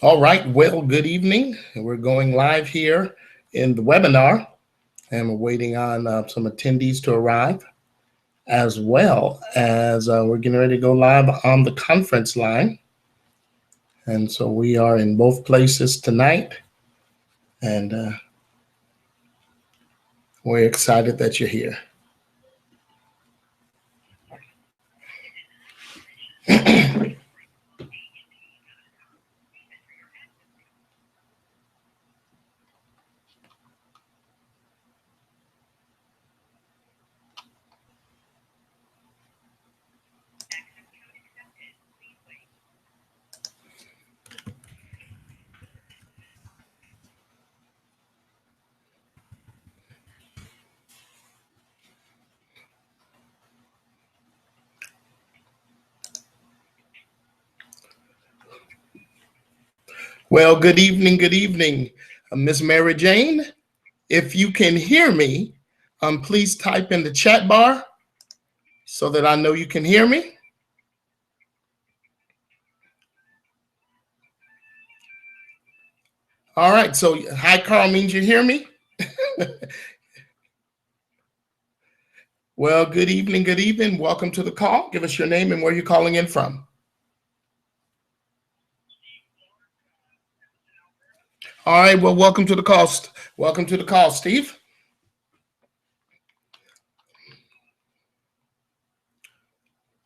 All right, well, good evening. We're going live here in the webinar, and we're waiting on some attendees to arrive, as well as we're getting ready to go live on the conference line. And so we are in both places tonight, and we're excited that you're here. Well, good evening, Miss Mary Jane. If you can hear me, please type in the chat bar so that I know you can hear me. All right, so hi, Carl, means you hear me? Well, good evening. Welcome to the call. Give us your name and where you're calling in from. All right, well, welcome to the call. Welcome to the call, Steve.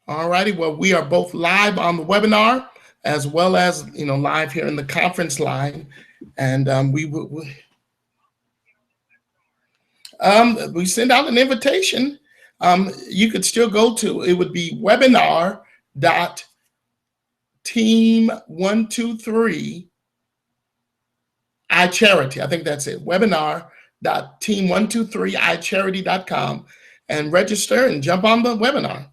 All righty, well, we are both live on the webinar as well as, live here in the conference line. And we send out an invitation. You could still go to, it would be webinar.team123 iCharity. I think that's it. Webinar.team123iCharity.com and register and jump on the webinar.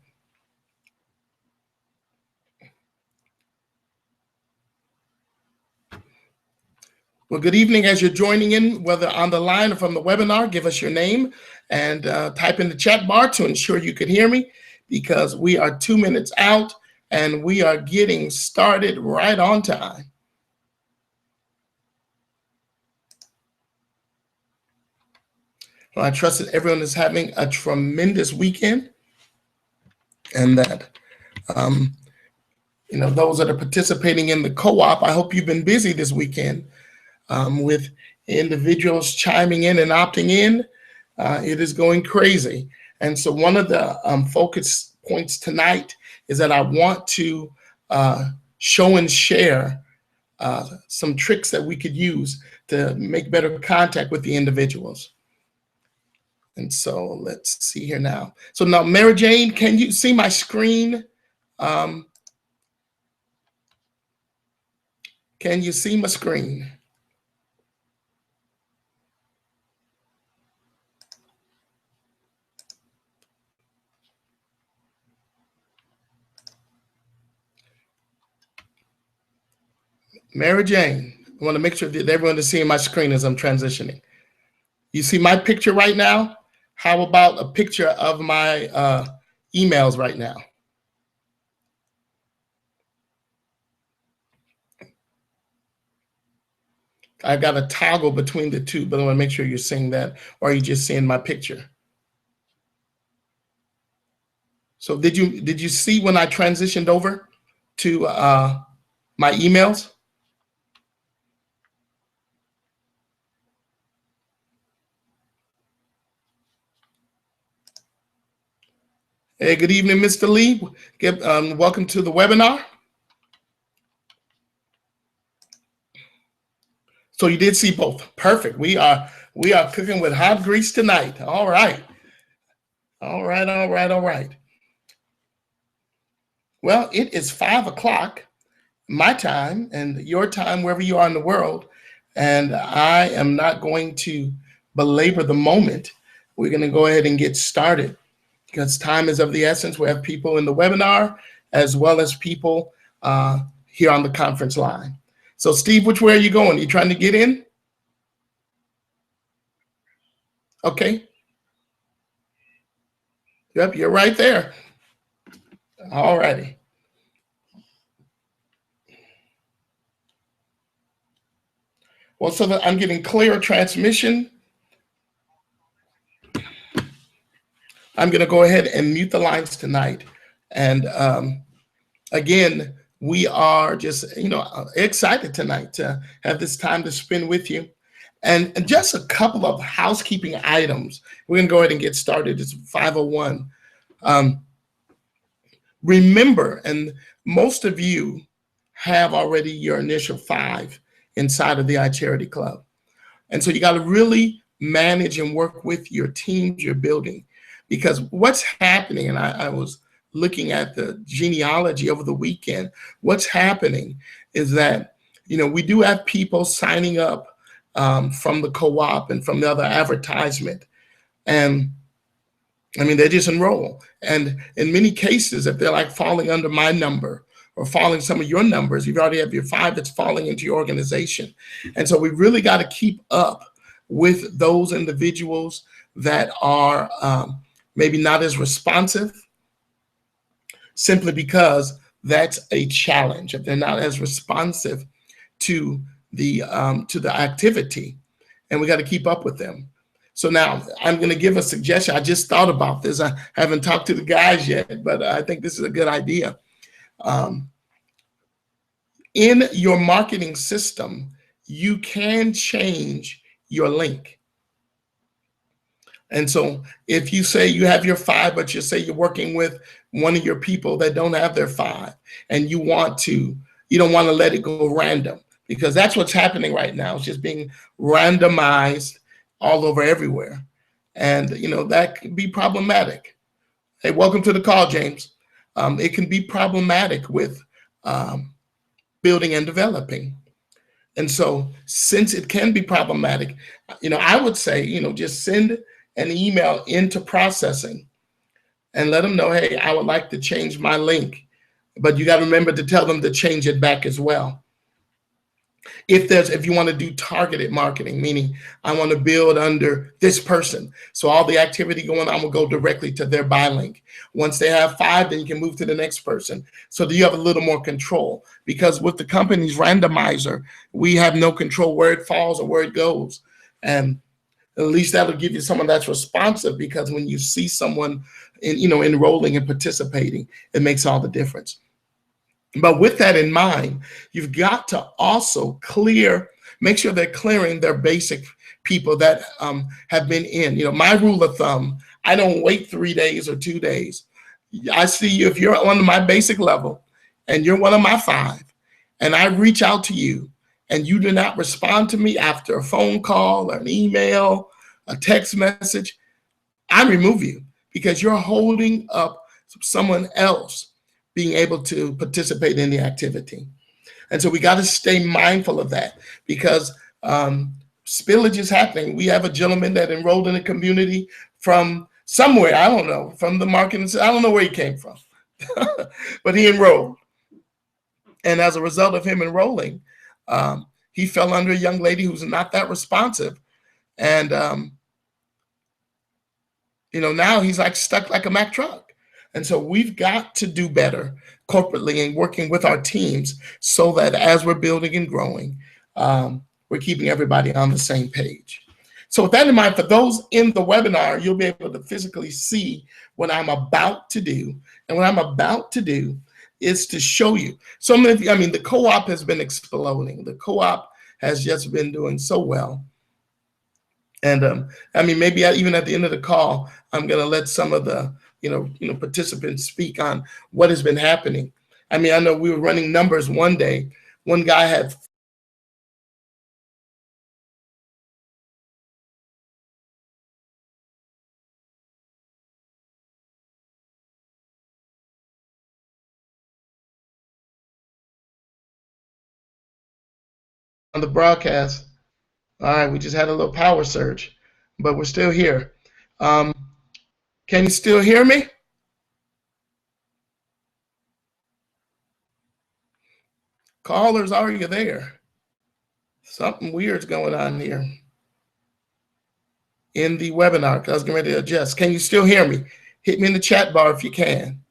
Well, good evening. As you're joining in, whether on the line or from the webinar, give us your name and type in the chat bar to ensure you can hear me, because we are 2 minutes out and we are getting started right on time. Well, I trust that everyone is having a tremendous weekend, and that those that are participating in the co-op, I hope you've been busy this weekend with individuals chiming in and opting in. It is going crazy. And so one of the focus points tonight is that I want to show and share some tricks that we could use to make better contact with the individuals. And so let's see here now. So now, Mary Jane, can you see my screen? Can you see my screen? Mary Jane, I want to make sure that everyone is seeing my screen as I'm transitioning. You see my picture right now? How about a picture of my emails right now? I've got a toggle between the two, but I want to make sure you're seeing that, or are you just seeing my picture? So did you see when I transitioned over to my emails? Hey, good evening, Mr. Lee. Welcome to the webinar. So you did see both. Perfect. We are cooking with hot grease tonight. All right. All right. Well, it is 5 o'clock, my time and your time, wherever you are in the world. And I am not going to belabor the moment. We're going to go ahead and get started because time is of the essence. We have people in the webinar as well as people here on the conference line. So Steve, which way are you going? You trying to get in? Okay. Yep, you're right there. All righty. Well, so that I'm getting clear transmission, I'm going to go ahead and mute the lines tonight. And again, we are just, excited tonight to have this time to spend with you. And just a couple of housekeeping items. We're going to go ahead and get started. It's 5:01. Remember, and most of you have already your initial 5 inside of the iCharity Club. And so you got to really manage and work with your teams you're building, because what's happening, and I was looking at the genealogy over the weekend, what's happening is that, we do have people signing up from the co-op and from the other advertisement. And I mean, they just enroll. And in many cases, if they're like falling under my number or falling some of your numbers, you've already have your 5 that's falling into your organization. And so we really got to keep up with those individuals that are maybe not as responsive, simply because that's a challenge. If they're not as responsive to the activity, and we got to keep up with them. So now I'm going to give a suggestion. I just thought about this. I haven't talked to the guys yet, but I think this is a good idea. In your marketing system, you can change your link. And so if you say you have your 5, but you say you're working with one of your people that don't have their 5, and you don't want to let it go random, because that's what's happening right now. It's just being randomized all over everywhere. And, that can be problematic. Hey, welcome to the call, James. It can be problematic with building and developing. And so since it can be problematic, I would say, just send an email into processing and let them know, hey, I would like to change my link. But you got to remember to tell them to change it back as well. If you want to do targeted marketing, meaning I want to build under this person, so all the activity going on will go directly to their buy link. Once they have 5, then you can move to the next person. So that you have a little more control, because with the company's randomizer, we have no control where it falls or where it goes. And at least that'll give you someone that's responsive, because when you see someone enrolling and participating, it makes all the difference. But with that in mind, you've got to also make sure they're clearing their basic people that have been in. My rule of thumb, I don't wait 3 days or 2 days. I see you, if you're on my basic level and you're one of my 5, and I reach out to you and you do not respond to me after a phone call or an email, a text message, I remove you, because you're holding up someone else being able to participate in the activity. And so we got to stay mindful of that, because spillage is happening. We have a gentleman that enrolled in a community from somewhere, I don't know, from the marketing, I don't know where he came from, but he enrolled. And as a result of him enrolling, he fell under a young lady who's not that responsive. And, now he's like stuck like a Mack truck. And so we've got to do better corporately and working with our teams, so that as we're building and growing, we're keeping everybody on the same page. So with that in mind, for those in the webinar, you'll be able to physically see what I'm about to do. And what I'm about to do is to show you. So the co-op has been exploding. The co-op has just been doing so well. And maybe even at the end of the call, I'm going to let some of the participants speak on what has been happening. I know we were running numbers one day. One guy had on the broadcast. All right, we just had a little power surge, but we're still here. Can you still hear me? Callers, are you there? Something weird's going on here in the webinar, because I was getting ready to adjust. Can you still hear me? Hit me in the chat bar if you can.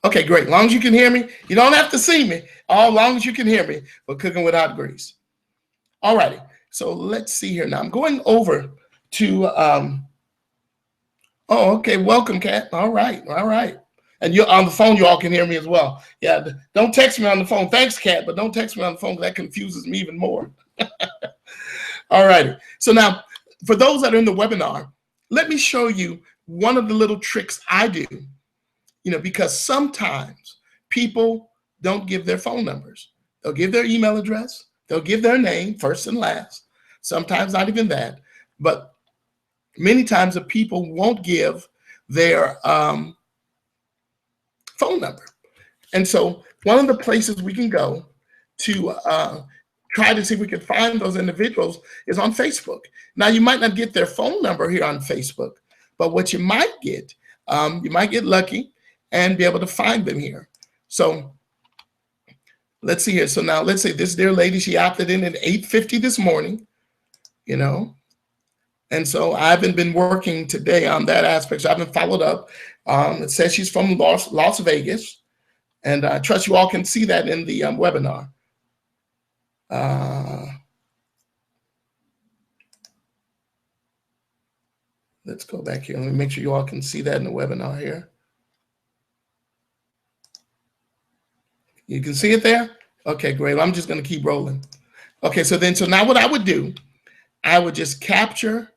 Okay, great. As long as you can hear me, you don't have to see me. As long as you can hear me, we're cooking with hot grease. All righty. So let's see here now. I'm going over to, oh, okay. Welcome, Kat. All right. All right. And you're on the phone, you all can hear me as well. Yeah, don't text me on the phone. Thanks, Kat, but don't text me on the phone. That confuses me even more. All righty. So now, for those that are in the webinar, let me show you one of the little tricks I do, because sometimes people don't give their phone numbers. They'll give their email address. They'll give their name, first and last. Sometimes not even that. But many times the people won't give their phone number. And so one of the places we can go to try to see if we can find those individuals is on Facebook. Now, you might not get their phone number here on Facebook, but what you might get lucky and be able to find them here. So let's see here. So now let's say this dear lady, she opted in at 8:50 this morning, and so I haven't been working today on that aspect. So I haven't followed up. It says she's from Las Vegas, and I trust you all can see that in the webinar. Let's go back here. Let me make sure you all can see that in the webinar here. You can see it there? Okay, great. I'm just going to keep rolling. Okay, so now what I would do, I would just capture,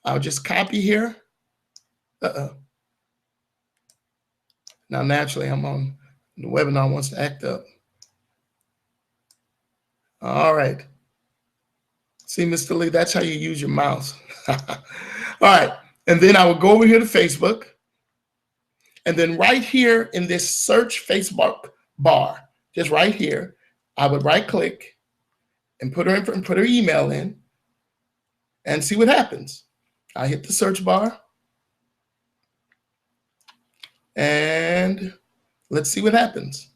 I'll just copy here. Now, naturally, I'm on the webinar wants to act up. All right. See, Mr. Lee, that's how you use your mouse. All right. And then I will go over here to Facebook. And then right here in this search Facebook bar, just right here, I would right click and put her email in and see what happens. I hit the search bar and let's see what happens.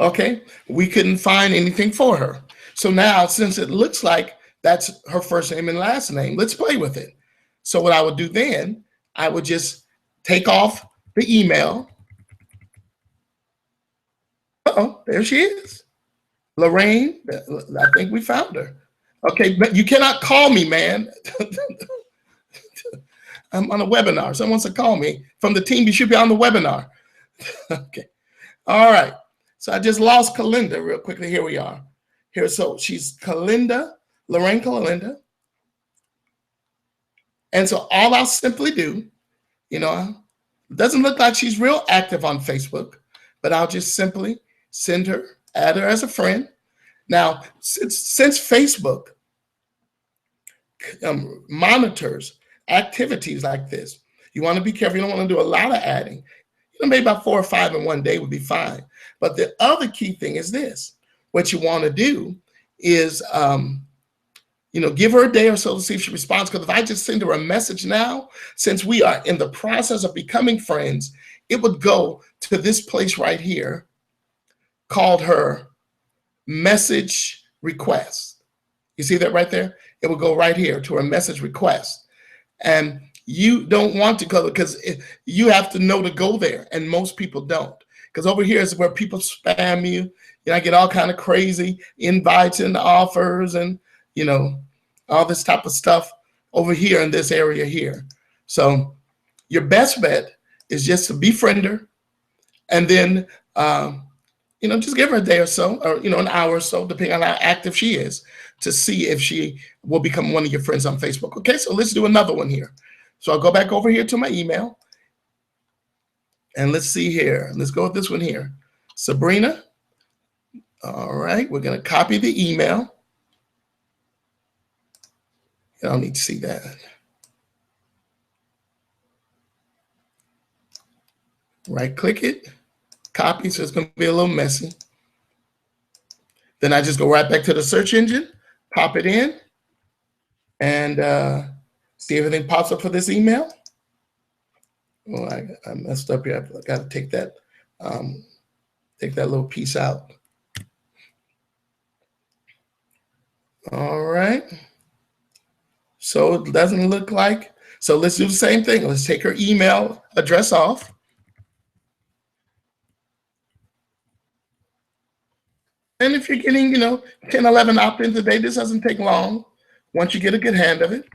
Okay, we couldn't find anything for her. So now, since it looks like that's her first name and last name, let's play with it. So what I would do then, I would just take off the email. Uh-oh, there she is. Lorraine, I think we found her. Okay, but you cannot call me, man. I'm on a webinar. Someone said call me from the team. You should be on the webinar. Okay, all right. So I just lost Kalinda real quickly. Here we are. Here, so she's Kalinda, Lorraine Kalinda. And so all I'll simply do, it doesn't look like she's real active on Facebook, but I'll just simply add her as a friend. Now, since Facebook monitors activities like this, you want to be careful. You don't want to do a lot of adding. Maybe about 4 or 5 in one day would be fine. But the other key thing is this. What you want to do is, give her a day or so to see if she responds. Because if I just send her a message now, since we are in the process of becoming friends, it would go to this place right here called her message request. You see that right there? It will go right here to her message request. And you don't want to go because you have to know to go there, and most people don't. Because over here is where people spam you. I get all kind of crazy invites and offers and, all this type of stuff over here in this area here. So your best bet is just to befriend her and then, just give her a day or so, or, an hour or so, depending on how active she is, to see if she will become one of your friends on Facebook. Okay, so let's do another one here. So I'll go back over here to my email. And let's see here. Let's go with this one here. Sabrina. All right, we're going to copy the email. I don't need to see that. Right click it, copy, so it's going to be a little messy. Then I just go right back to the search engine, pop it in, and see if everything pops up for this email. Well, I messed up here. I got to take that little piece out. All right. So it doesn't look like. So let's do the same thing. Let's take her email address off. And if you're getting, 10, 11 opt-ins a day, this doesn't take long once you get a good hand of it.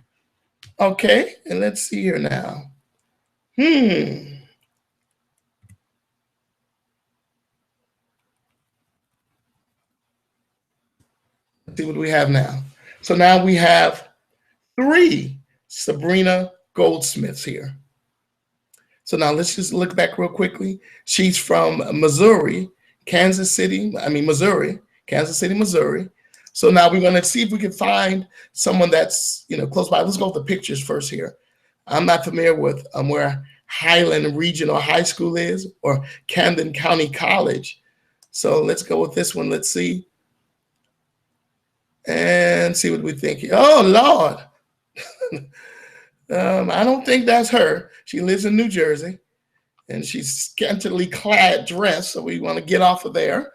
Okay, and let's see here now. Let's see what we have now. So now we have 3 Sabrina Goldsmiths here. So now let's just look back real quickly. She's from Missouri, Missouri, Kansas City, Missouri. So now we're going to see if we can find someone that's, close by. Let's go with the pictures first here. I'm not familiar with where Highland Regional High School is or Camden County College. So let's go with this one. Let's see. And see what we think. Oh, Lord. I don't think that's her. She lives in New Jersey, and she's scantily clad dress, so we want to get off of there.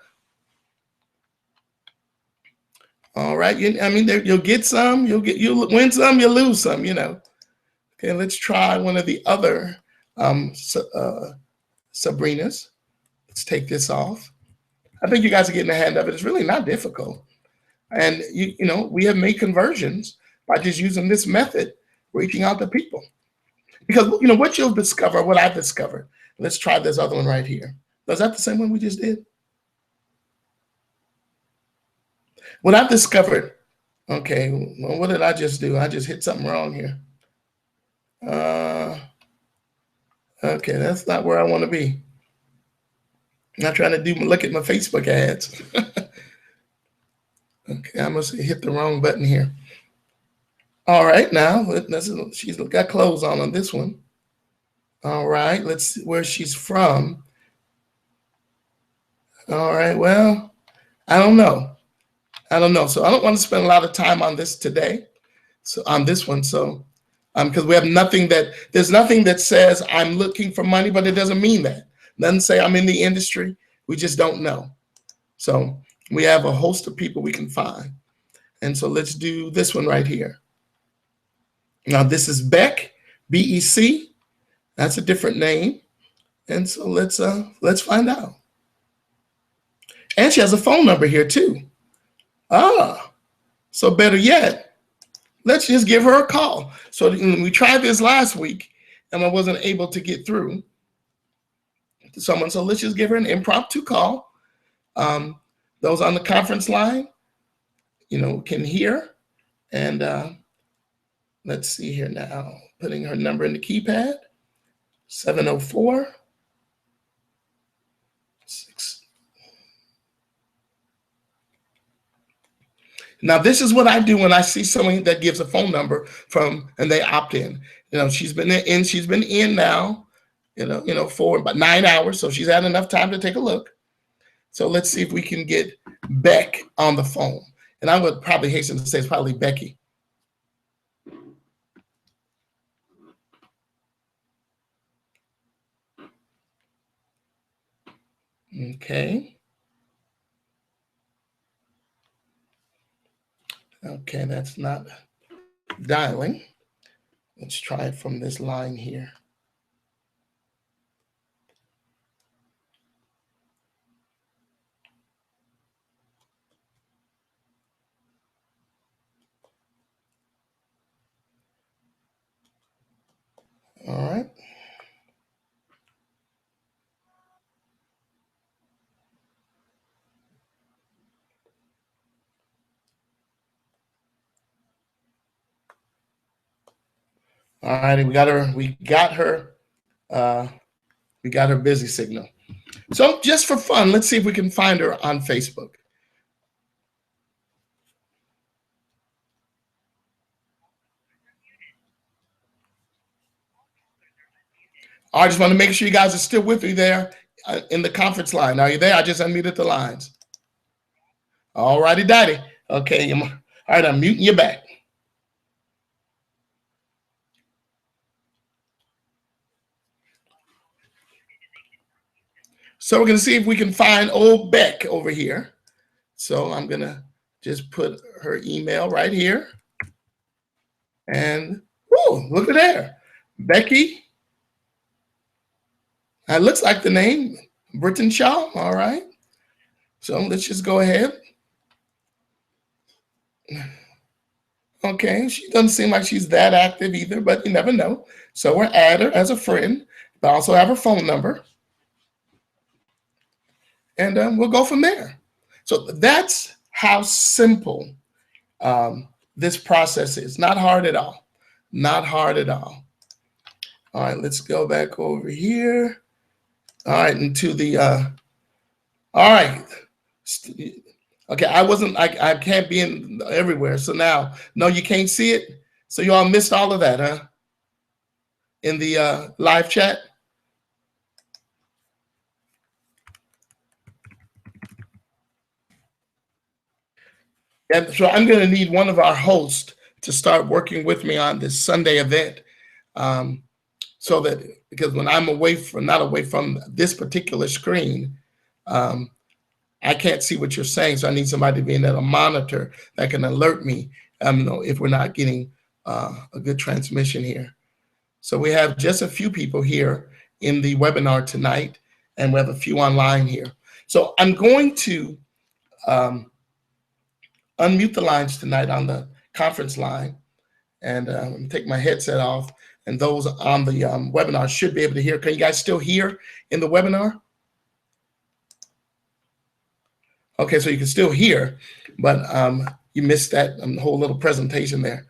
All right. You'll get some, you'll win some, you'll lose some, Okay, let's try one of the other Sabrinas. Let's take this off. I think you guys are getting a hand of it. It's really not difficult. And, we have made conversions by just using this method, reaching out to people. Because, what you'll discover, what I've discovered. Let's try this other one right here. Was that the same one we just did? What I've discovered, okay, well, what did I just do? I just hit something wrong here. Okay, that's not where I want to be. I'm not trying to look at my Facebook ads. Okay, I must have hit the wrong button here. All right, now she's got clothes on this one. All right, let's see where she's from. All right, well, I don't know. So I don't want to spend a lot of time on this today. So on this one, because we have there's nothing that says I'm looking for money, but it doesn't mean that. It doesn't say I'm in the industry. We just don't know. So we have a host of people we can find. And so let's do this one right here. Now this is Beck, B-E-C. That's a different name. And so let's find out. And she has a phone number here too. So better yet, let's just give her a call. So we tried this last week and I wasn't able to get through to someone. So let's just give her an impromptu call. Those on the conference line, can hear. And let's see here now, putting her number in the keypad, 704-6. Now, this is what I do when I see someone that gives a phone number and they opt in. She's been in now, for about 9 hours. So she's had enough time to take a look. So let's see if we can get Beck on the phone. And I would probably hasten to say it's probably Becky. Okay. Okay, that's not dialing. Let's try it from this line here. All right. All righty, we got her busy signal. So just for fun, let's see if we can find her on Facebook. I just want to make sure you guys are still with me there in the conference line. Are you there? I just unmuted the lines. All righty, daddy. Okay, all right, I'm muting you back. So we're going to see if we can find old Beck over here. So I'm going to just put her email right here. And, oh, look at there. Becky. That looks like the name, Britton Shaw. All right. So let's just go ahead. Okay, she doesn't seem like she's that active either, but you never know. So we'll add her as a friend, but also have her phone number. And we'll go from there. So that's how simple this process is. Not hard at all. Not hard at all. All right, let's go back over here. All right, into the, all right. Okay, I can't be in everywhere. So now, no, you can't see it. So you all missed all of that, huh? In the live chat. And so I'm going to need one of our hosts to start working with me on this Sunday event. So that, because when I'm not away from this particular screen, I can't see what you're saying. So I need somebody to be in there, a monitor that can alert me if we're not getting a good transmission here. So we have just a few people here in the webinar tonight, and we have a few online here. So I'm going to unmute the lines tonight on the conference line, and take my headset off. And those on the webinar should be able to hear. Can you guys still hear in the webinar? Okay, so you can still hear, but you missed that whole little presentation there.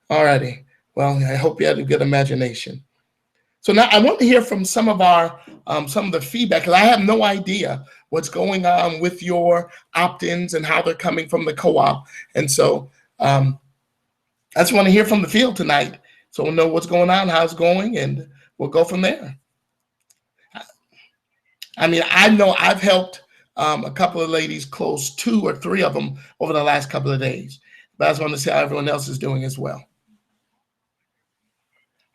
All righty. Well, I hope you had a good imagination. So now I want to hear from some of the feedback, because I have no idea what's going on with your opt-ins and how they're coming from the co-op. And so I just want to hear from the field tonight, so we'll know what's going on, how it's going, and we'll go from there. I mean, I know I've helped a couple of ladies close 2 or 3 of them over the last couple of days, but I just want to see how everyone else is doing as well.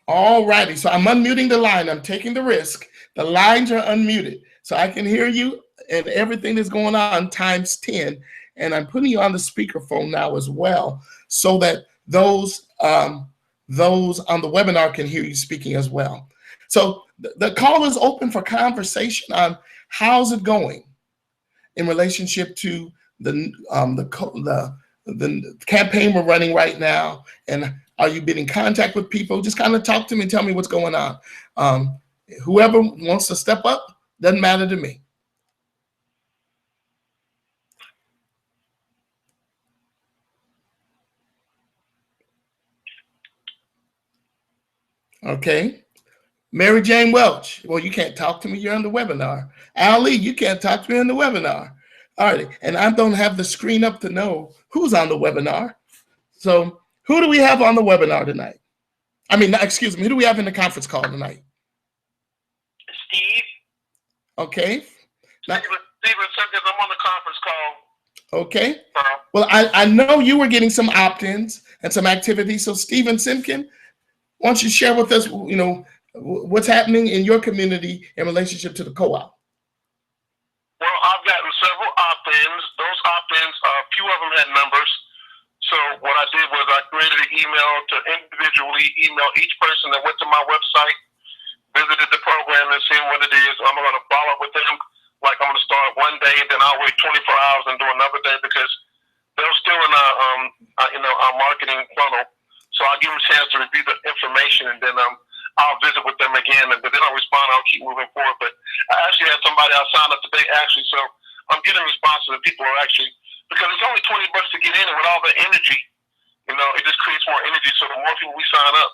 All righty, so I'm unmuting the line. I'm taking the risk. The lines are unmuted, so I can hear you and everything that's going on times 10. And I'm putting you on the speakerphone now as well, so that those on the webinar can hear you speaking as well. So the call is open for conversation on how's it going in relationship to the campaign we're running right now, and are you been in contact with people? Just kind of talk to me and tell me what's going on. Whoever wants to step up, doesn't matter to me. Okay. Mary Jane Welch, well, you can't talk to me, you're on the webinar. Ali, you can't talk to me on the webinar. All right, and I don't have the screen up to know who's on the webinar. So who do we have on the webinar tonight? I mean, excuse me, who do we have in the conference call tonight? Steve. Okay. Steven Simpkins, I'm on the conference call. Okay. Well, I know you were getting some opt-ins and some activities. So Steven Simpkin, why don't you share with us, what's happening in your community in relationship to the co-op? Well, I've gotten several opt-ins. Those opt-ins, a few of them had numbers. So what I did was I created an email to individually email each person that went to my website, visited the program and seeing what it is. I'm going to follow up with them. Like I'm going to start one day, then I'll wait 24 hours and do another day, because they're still in our marketing funnel. So I'll give them a chance to review the information, and then I'll visit with them again. And if they don't respond, I'll keep moving forward. But I actually had somebody I signed up today, actually. So I'm getting responses, and people are actually, because it's only $20 to get in, and with all the energy, it just creates more energy. So the more people we sign up,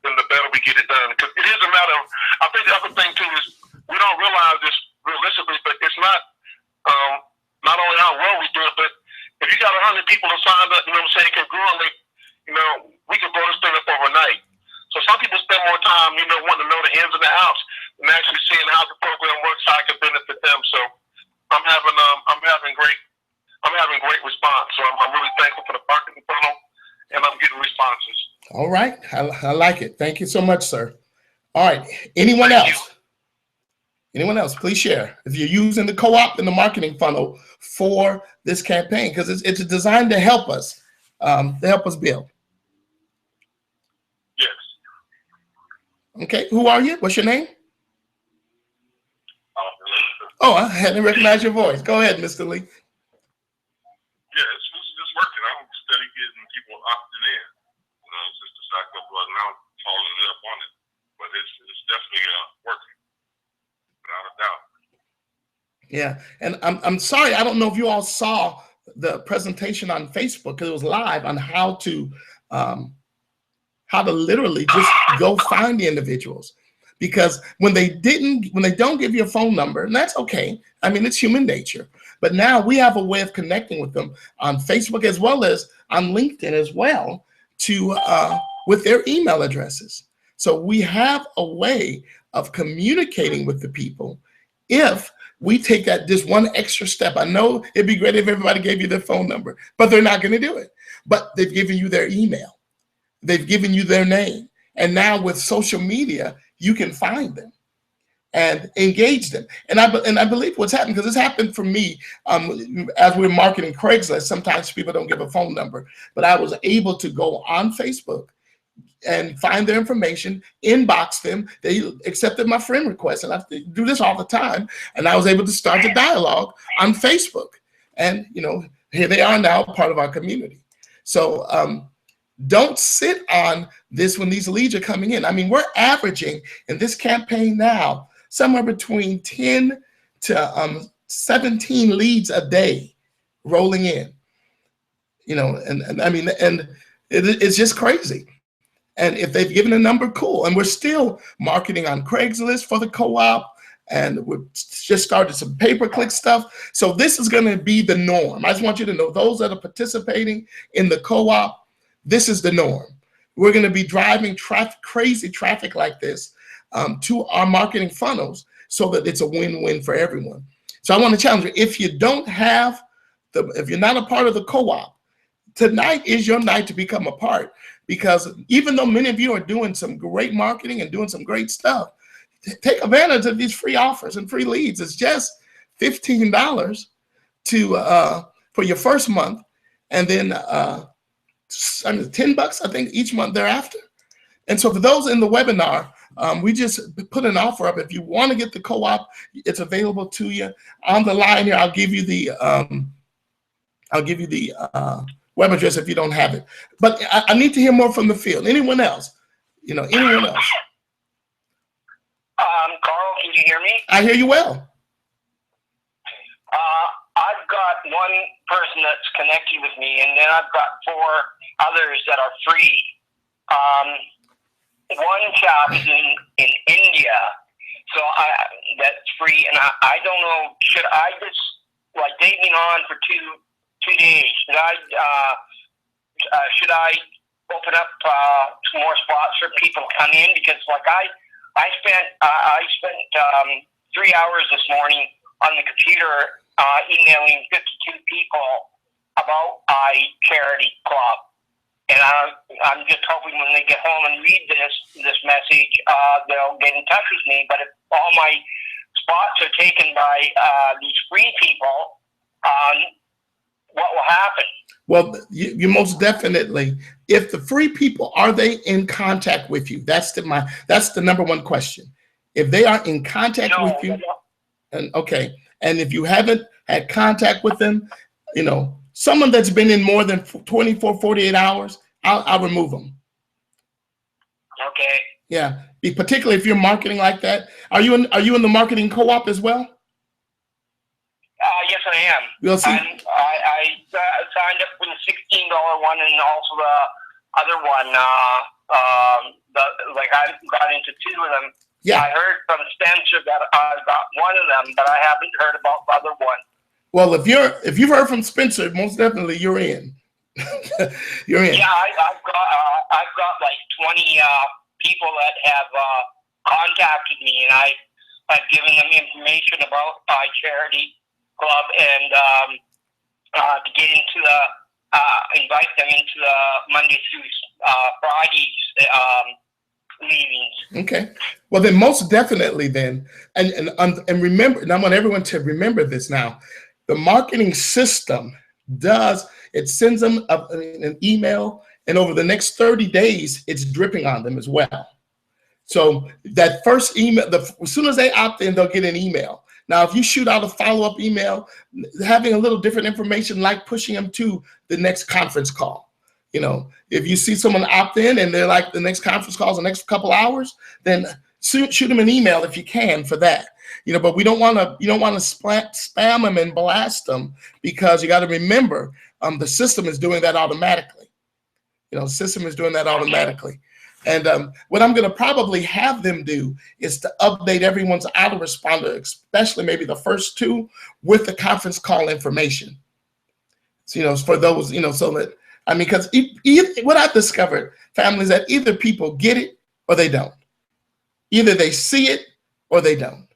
then the better we get it done. Because it is a matter of, I think the other thing too is we don't realize this realistically, but it's not only how well we do it, but if you got 100 people that signed up, congruently, we can blow this thing up overnight. So some people spend more time, wanting to know the ins and the outs, and actually seeing how the program works, how it can benefit them. So I'm having great response. So I'm really thankful for the marketing funnel, and I'm getting responses. All right, I like it. Thank you so much, sir. All right, anyone else? Anyone else, please share. If you're using the co-op and the marketing funnel for this campaign, because it's designed to help us build. Yes. Okay, who are you? What's your name? Oh, I hadn't recognized your voice. Go ahead, Mr. Lee. Yeah, it's working. I'm steady getting people opting in. You know, it's just the fact of now following up on it. But it's definitely working, without a doubt. Yeah, and I'm sorry, I don't know if you all saw the presentation on Facebook because it was live on how to literally just go find the individuals. Because when they don't give you a phone number, and that's okay. I mean, it's human nature. But now we have a way of connecting with them on Facebook as well as on LinkedIn as well to with their email addresses. So we have a way of communicating with the people if we take that just one extra step. I know it'd be great if everybody gave you their phone number, but they're not going to do it. But they've given you their email. They've given you their name. And now with social media, you can find them and engage them. And I believe what's happened, because it's happened for me as we're marketing Craigslist, sometimes people don't give a phone number, but I was able to go on Facebook and find their information, inbox them. They accepted my friend request, and I do this all the time. And I was able to start the dialogue on Facebook. And, you know, here they are now, part of our community. So don't sit on this when these leads are coming in. I mean, we're averaging in this campaign now somewhere between 10 to 17 leads a day rolling in. You know, and I mean, and it's just crazy. And if they've given a number, cool. And we're still marketing on Craigslist for the co-op, and we've just started some pay-per-click stuff. So this is going to be the norm. I just want you to know, those that are participating in the co-op, this is the norm. We're going to be driving crazy traffic like this to our marketing funnels so that it's a win-win for everyone. So I want to challenge you, if you don't have if you're not a part of the co-op, tonight is your night to become a part, because even though many of you are doing some great marketing and doing some great stuff, take advantage of these free offers and free leads. It's just $15 for your first month, and then $10, I think, each month thereafter. And so for those in the webinar, we just put an offer up. If you want to get the co-op, it's available to you on the line here. I'll give you the web address if you don't have it. But I need to hear more from the field. Anyone else? You know, anyone else? Carl, can you hear me? I hear you well. I've got one person that's connecting with me, and then I've got 4 others that are free. One chap is in India, so that's free, and I don't know, should I just, like, they've been on for two days, should I open up some more spots for people to come in? Because, like, I spent 3 hours this morning on the computer emailing 52 people about my charity club, and I'm just hoping when they get home and read this message, they'll get in touch with me. But if all my spots are taken by these free people, what will happen? Well, you most definitely, if the free people, are they in contact with you? That's the number one question. If they are in contact with you, and okay, and if you haven't had contact with them, you know, someone that's been in more than 24, 48 hours, I'll remove them. Okay. Yeah, particularly if you're marketing like that. Are you in the marketing co-op as well? Yes, I am. We'll see. I signed up for the $16 one, and also the other one. I got into 2 of them. Yeah. I heard from Spencer that I got one of them, but I haven't heard about the other one. Well, if you've heard from Spencer, most definitely you're in. You're in. Yeah, I've got like 20 people that have contacted me, and I've given them information about my charity club, and to get into invite them into the Monday through Fridays meetings. Okay. Well, then most definitely then, and remember, and I want everyone to remember this now, the marketing system sends them an email, and over the next 30 days, it's dripping on them as well. So that first email, as soon as they opt in, they'll get an email. Now, if you shoot out a follow-up email, having a little different information, like pushing them to the next conference call. You know, if you see someone opt in and they're like, the next conference call is the next couple hours, then shoot them an email if you can for that. You know, but you don't want to spam them and blast them, because you got to remember, the system is doing that automatically. You know, the system is doing that automatically. And what I'm going to probably have them do is to update everyone's autoresponder, especially maybe the first two, with the conference call information. So, you know, for those, you know, so that, I mean, because what I've discovered, families, that either people get it or they don't. Either they see it or they don't.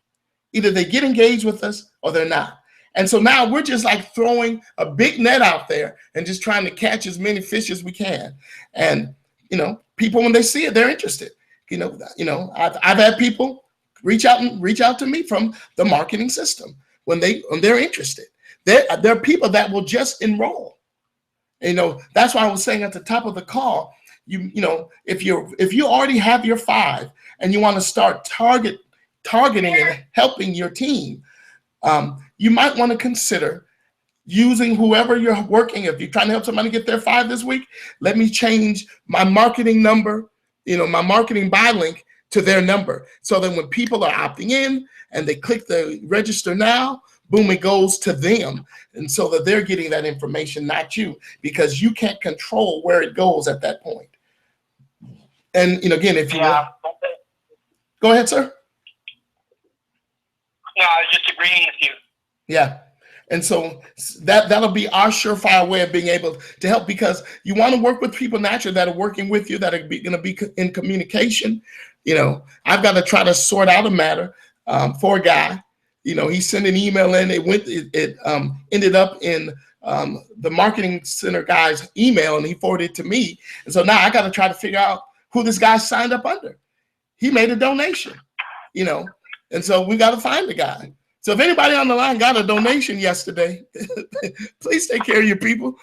Either they get engaged with us or they're not. And so now we're just like throwing a big net out there and just trying to catch as many fish as we can. And, you know, people, when they see it, they're interested. You know, I've had people reach out to me from the marketing system when they're interested. There are people that will just enroll. You know, that's why I was saying at the top of the call, you know, if you already have your 5 and you want to start targeting and helping your team, you might want to consider using whoever you're working. If you're trying to help somebody get their 5 this week, let me change my marketing number, you know, my marketing buy link to their number, so that when people are opting in and they click the register now, boom, it goes to them. And so that they're getting that information, not you, because you can't control where it goes at that point. And, you know, again, if you go ahead, sir. No, I was just agreeing with you. Yeah. And so that'll be our surefire way of being able to help, because you want to work with people naturally that are working with you, that are going to be in communication. You know, I've got to try to sort out a matter for a guy. You know, he sent an email in. It ended up in the marketing center guy's email, and he forwarded it to me. And so now I got to try to figure out who this guy signed up under. He made a donation, you know, and so we got to find the guy. So if anybody on the line got a donation yesterday, please take care of your people.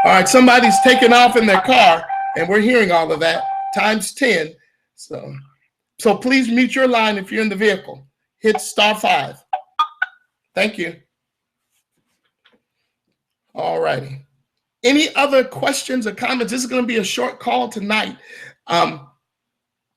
All right, somebody's taking off in their car, and we're hearing all of that times 10. So please mute your line if you're in the vehicle. Hit *5. Thank you. All righty. Any other questions or comments? This is going to be a short call tonight.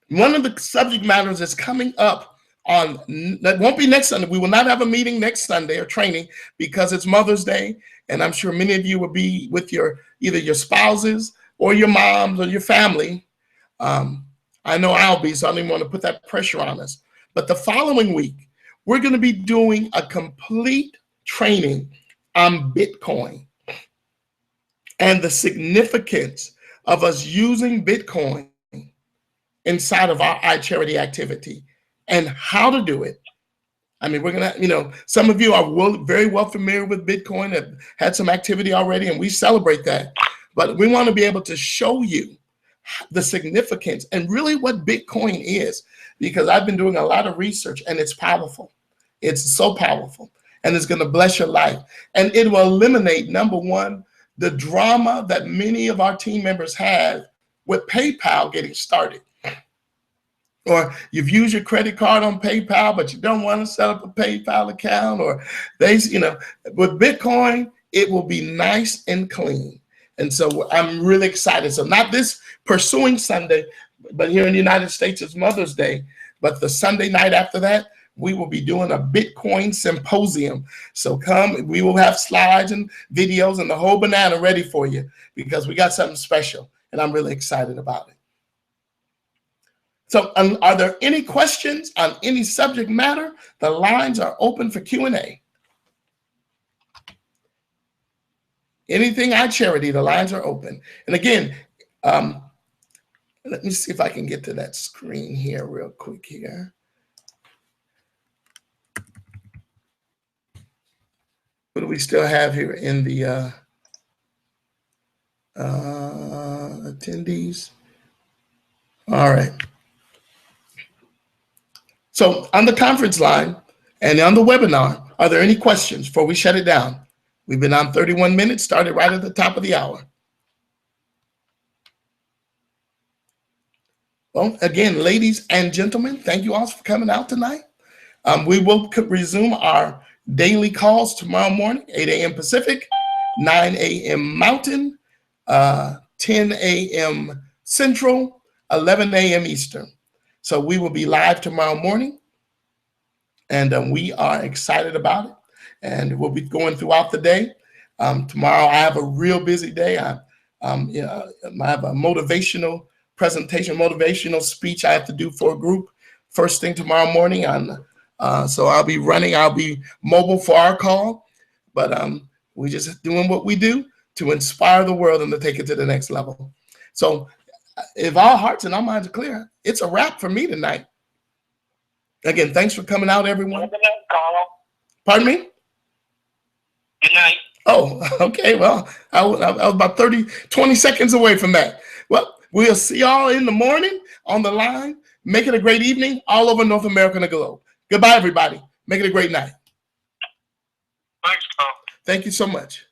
One of the subject matters is coming up on, that won't be next Sunday. We will not have a meeting next Sunday or training, because it's Mother's Day. And I'm sure many of you will be with either your spouses or your moms or your family. I know I'll be, so I don't even want to put that pressure on us. But the following week, we're going to be doing a complete training on Bitcoin and the significance of us using Bitcoin inside of our iCharity activity and how to do it. I mean, we're going to, you know, some of you are very well familiar with Bitcoin, have had some activity already, and we celebrate that. But we want to be able to show you the significance and really what Bitcoin is, because I've been doing a lot of research and it's powerful. It's so powerful, and it's going to bless your life. And it will eliminate, number one, the drama that many of our team members have with PayPal getting started. Or you've used your credit card on PayPal, but you don't want to set up a PayPal account, or you know, with Bitcoin, it will be nice and clean. And so I'm really excited. So not this pursuing Sunday, but here in the United States, it's Mother's Day. But the Sunday night after that, we will be doing a Bitcoin symposium. So come, we will have slides and videos and the whole banana ready for you, because we got something special, and I'm really excited about it. So are there any questions on any subject matter? The lines are open for Q&A. Anything iCharity, the lines are open. And again, let me see if I can get to that screen here real quick here. What do we still have here in the attendees? All right. So on the conference line and on the webinar, are there any questions before we shut it down? We've been on 31 minutes, started right at the top of the hour. Well, again, ladies and gentlemen, thank you all for coming out tonight. We will resume our daily calls tomorrow morning, 8 a.m. Pacific, 9 a.m. Mountain, 10 a.m. Central, 11 a.m. Eastern. So we will be live tomorrow morning, and we are excited about it. And we'll be going throughout the day. Tomorrow I have a real busy day. I have a motivational presentation, motivational speech I have to do for a group first thing tomorrow morning. So I'll be running. I'll be mobile for our call, but we're just doing what we do to inspire the world and to take it to the next level. So if our hearts and our minds are clear, it's a wrap for me tonight. Again, thanks for coming out, everyone. Good night, Carl. Pardon me? Good night. Oh, okay. Well, I was about 20 seconds away from that. Well, we'll see y'all in the morning on the line. Make it a great evening all over North America and the globe. Goodbye, everybody. Make it a great night. Thanks, Carl. Thank you so much.